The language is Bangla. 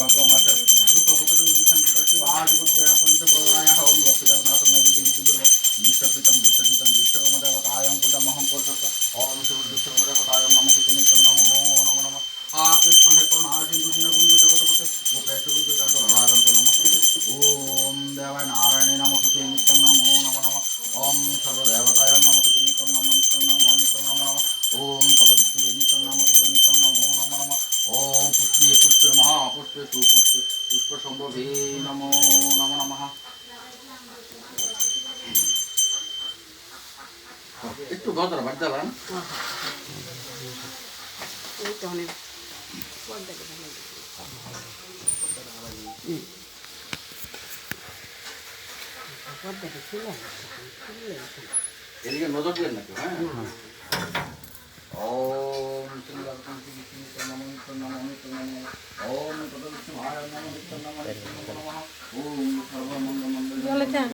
ভাগ্যমাসে শুক্লপক্ষে পঞ্চপ্রবরায় ওম লক্ষ্মীদেবনাথ নদী বিশ্বকৃতম বিশ্বকৃতম বিশ্বকর্মদেবতায়ং পূজামহং করত ওম শিব বিশ্বকর্মদেবতায়ং নমঃ নিত্যং নমো নমো নমঃ হা কৃষ্ণ হে করুণা সিন্ধু দীনবন্ধু জগৎপতে গোপেশ বিদ্যুৎকান্ত রাধাকান্ত নমস্তে ওম দেবায় নারায়ণে নমস্তে নিত্যং নমো নমো নমঃ ওম সর্বদেবতায়ং নমস্তে নিত্যং নমো নিত্যং নমো নমঃ ওম তদবিষ্ণুবে নিত্যং নমস্তে নিত্যং নমো নমো নমঃ ওম পুষ্পে পুষ্পে মহাপুষ্পে সুপুষ্পে পুষ্পসম্ভবে নমো নমো নমঃ। একটু গদরা বাদ দিলাম এদিকে নজর দিলেন নাকি? হ্যাঁ ওম ওম